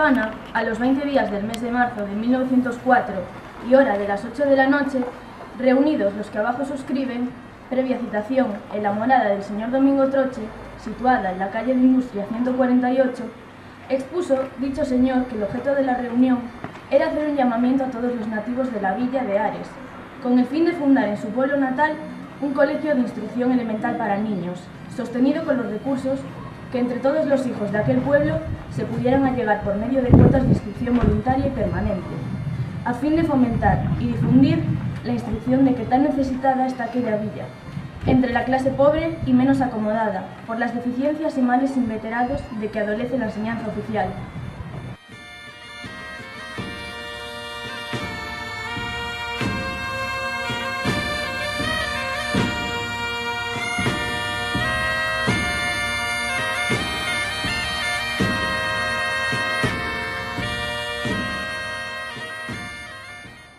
Habana, a los 20 días del mes de marzo de 1904 y hora de las 8 de la noche, reunidos los que abajo suscriben, previa citación en la morada del señor Domingo Troche, situada en la calle de Industria 148, expuso dicho señor que el objeto de la reunión era hacer un llamamiento a todos los nativos de la villa de Ares, con el fin de fundar en su pueblo natal un colegio de instrucción elemental para niños, sostenido con los recursos que entre todos los hijos de aquel pueblo se pudieran allegar por medio de cuotas de inscripción voluntaria y permanente, a fin de fomentar y difundir la instrucción de que tan necesitada está aquella villa, entre la clase pobre y menos acomodada, por las deficiencias y males inveterados de que adolece la enseñanza oficial.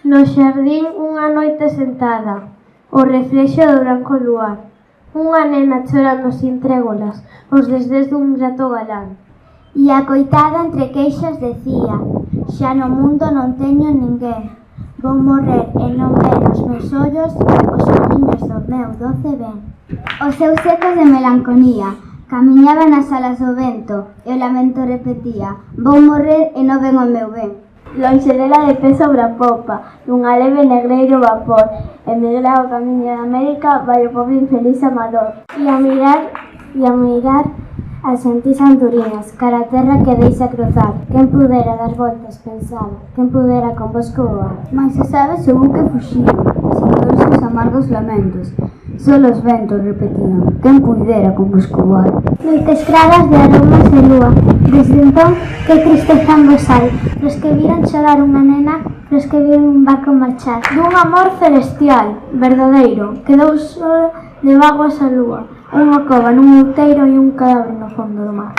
No xardín unha noite sentada, o reflexo do branco luar, unha nena chorando sin trégolas, os desdés dun rato galán. E a coitada entre queixas decía: xa no mundo non teño ninguén, vou morrer e non ver nos meus ollos os soñiños do meu doce ben. Os seus ecos de melancolía camiñaban nas alas do vento e o lamento repetía: vou morrer e non ven o meu ben. Lonxe dela de pé sobre a popa, dunha leve negreiro vapor, emigrado camiño de América, vai o pobre infeliz amador. E a mirar as xentís anturinas, cara a terra que deixa cruzar. Quen pudera dar voltas, pensaba, quen pudera convosco voar. Mais se sabes o buque fuxía, sin todos os amargos lamentos. Só os ventos repetían: quen pudera convosco voar. Noites claras de aromas de lúa, desde entón que tristeza en vos hai, los que viran chorar unha nena, los que viran un barco marchar. Dun amor celestial, verdadeiro, quedou só de vaguas a lúa, unha cova nun outeiro e un cadáver no fondo do mar.